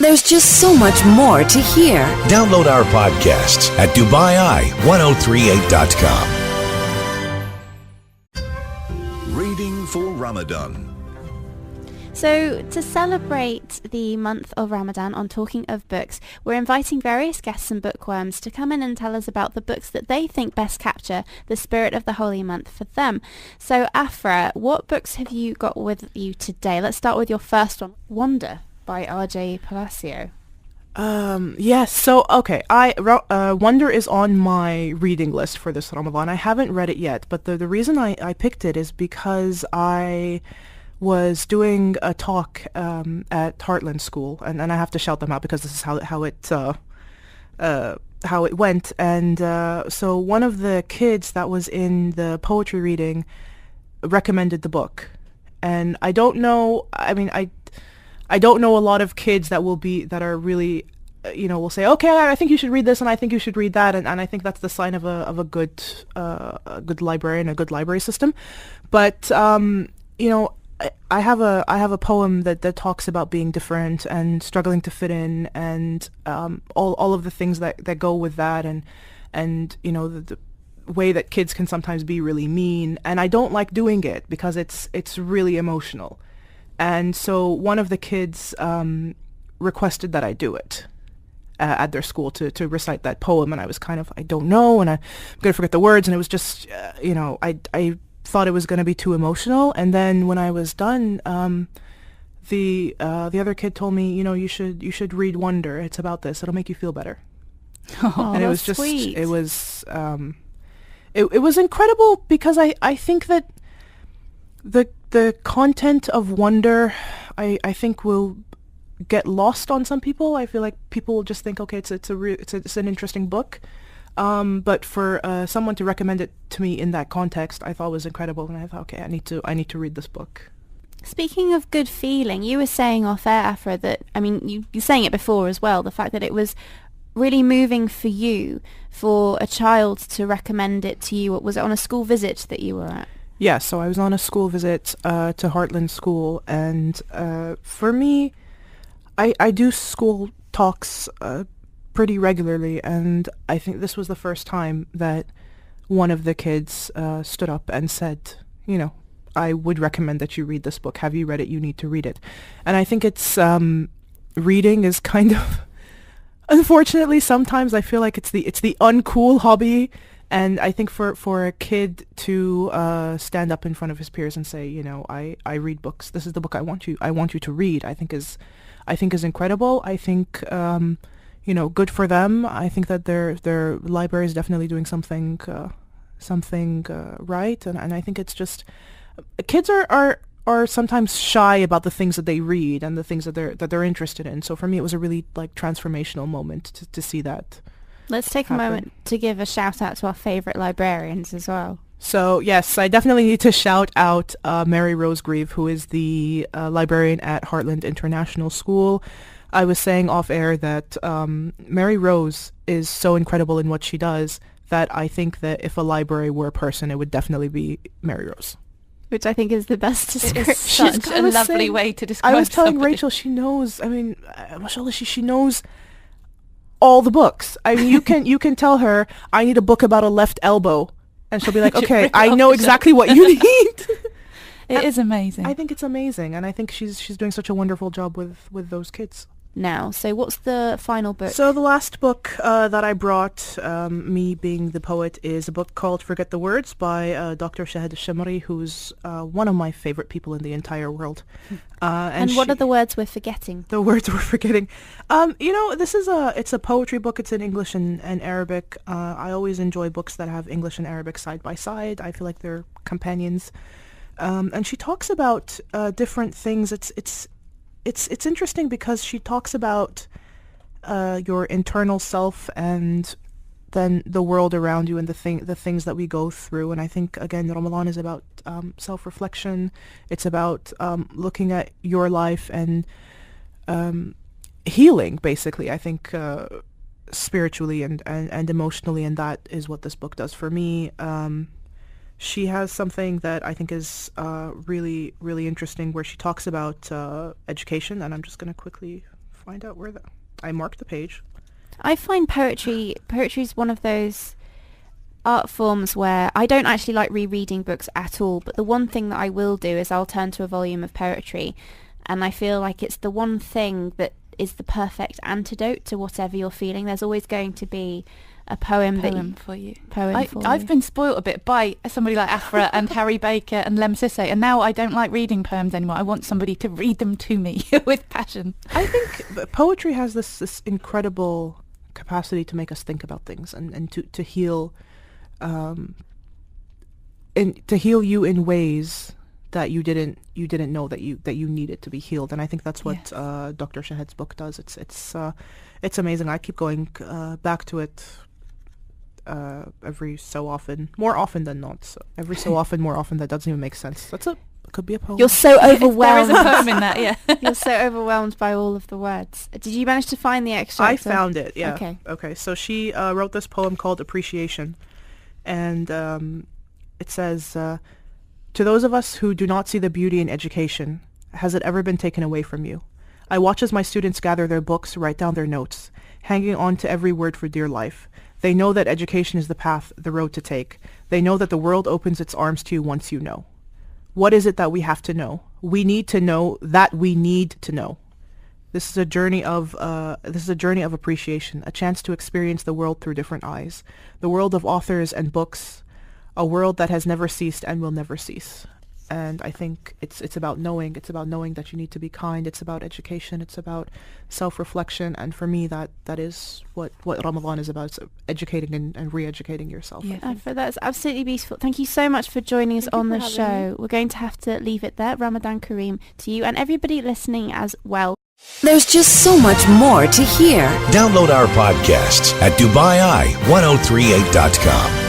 There's just so much more to hear. Download our podcasts at DubaiI1038.com. Reading for Ramadan. So, to celebrate the month of Ramadan on Talking of Books, we're inviting various guests and bookworms to come in and tell us about the books that they think best capture the spirit of the holy month for them. So, Afra, what books have you got with you today? Let's start with your first one, Wonder by R.J. Palacio. Yes. So, okay. Wonder is on my reading list for this Ramadan. I haven't read it yet, but the reason I picked it is because I was doing a talk at Hartland School, and I have to shout them out because this is how it went. And so one of the kids that was in the poetry reading recommended the book, and I don't know. I mean, I don't know a lot of kids that are really, will say, okay, I think you should read this, and I think you should read that, and I think that's the sign of a good librarian, a good library system. But I have a poem that talks about being different and struggling to fit in, and all of the things that go with that, and the way that kids can sometimes be really mean, and I don't like doing it because it's really emotional. And so one of the kids requested that I do it at their school to recite that poem, and I was kind of, I don't know, and I'm going to forget the words, and it was just, I thought it was going to be too emotional. And then when I was done, the other kid told me, you should read Wonder. It's about this. It'll make you feel better. Oh, and it was just sweet. It was it was incredible because I think that the content of Wonder, I think will get lost on some people. I feel like people will just think, okay, it's an interesting book. But for someone to recommend it to me in that context, I thought was incredible, and I thought, okay, I need to read this book. Speaking of good feeling, you were saying off air, Afra, that, I mean, you're saying it before as well, the fact that it was really moving for you for a child to recommend it to you. Was it on a school visit that you were at? Yeah, so I was on a school visit to Hartland School, and for me, I do school talks pretty regularly, and I think this was the first time that one of the kids stood up and said, I would recommend that you read this book. Have you read it? You need to read it. And I think it's reading is kind of, unfortunately, sometimes I feel like it's the uncool hobby. And I think for a kid to stand up in front of his peers and say, I read books. This is the book I want you to read. I think is incredible. I think good for them. I think that their library is definitely doing something right. And I think it's just kids are sometimes shy about the things that they read and the things that they're interested in. So for me, it was a really transformational moment to see that. Let's take a moment to give a shout out to our favourite librarians as well. So yes, I definitely need to shout out Mary Rose Grieve, who is the librarian at Hartland International School. I was saying off air that Mary Rose is so incredible in what she does that I think that if a library were a person, it would definitely be Mary Rose. Which I think is the best description. It's such a lovely way to describe I was telling somebody. Rachel, she knows, mashallah, she knows all the books. I mean, you can tell her, I need a book about a left elbow, and she'll be like, okay, I know exactly what you need. It is amazing. I think it's amazing, and I think she's doing such a wonderful job with those kids. Now, so what's the final book? So the last book that I brought, me being the poet, is a book called Forget the Words by Dr. Shahid Shamari, who's one of my favorite people in the entire world. And what are the words we're forgetting? The words we're forgetting. It's a poetry book. It's in English and Arabic. I always enjoy books that have English and Arabic side by side. I feel like they're companions. And she talks about different things. It's interesting because she talks about your internal self and then the world around you and the things that we go through. And I think, again, Ramadan is about self-reflection. It's about looking at your life and healing, basically, I think, spiritually and emotionally. And that is what this book does for me. She has something that I think is really, really interesting where she talks about education, and I'm just going to quickly find out where I marked the page. I find poetry is one of those art forms where I don't actually like rereading books at all, but the one thing that I will do is I'll turn to a volume of poetry, and I feel like it's the one thing that is the perfect antidote to whatever you're feeling. There's always going to be a poem for you. I've been spoiled a bit by somebody like Afra and Harry Baker and Lem Sisse, and now I don't like reading poems anymore. I want somebody to read them to me with passion. I think poetry has this incredible capacity to make us think about things and to heal, and to heal you in ways that you didn't know that you needed to be healed. And I think that's what Dr. Shahed's book does. It's amazing. I keep going back to it every so often, more often than not. So every so often, more often, that doesn't even make sense. Could be a poem. You're so overwhelmed. There is a poem in that, yeah. You're so overwhelmed by all of the words. Did you manage to find the extract? I found it, yeah. Okay. So she wrote this poem called Appreciation. And it says, to those of us who do not see the beauty in education, has it ever been taken away from you? I watch as my students gather their books, write down their notes, hanging on to every word for dear life. They know that education is the path, the road to take. They know that the world opens its arms to you once you know. What is it that we have to know? We need to know that we need to know. This is a journey of appreciation, a chance to experience the world through different eyes, the world of authors and books, a world that has never ceased and will never cease. And I think it's about knowing. It's about knowing that you need to be kind. It's about education. It's about self-reflection. And for me, that is what Ramadan is about. It's educating and re-educating yourself. Yeah, that's absolutely beautiful. Thank you so much for joining us on the show. We're going to have to leave it there. Ramadan Kareem to you and everybody listening as well. There's just so much more to hear. Download our podcasts at DubaiEye1038.com.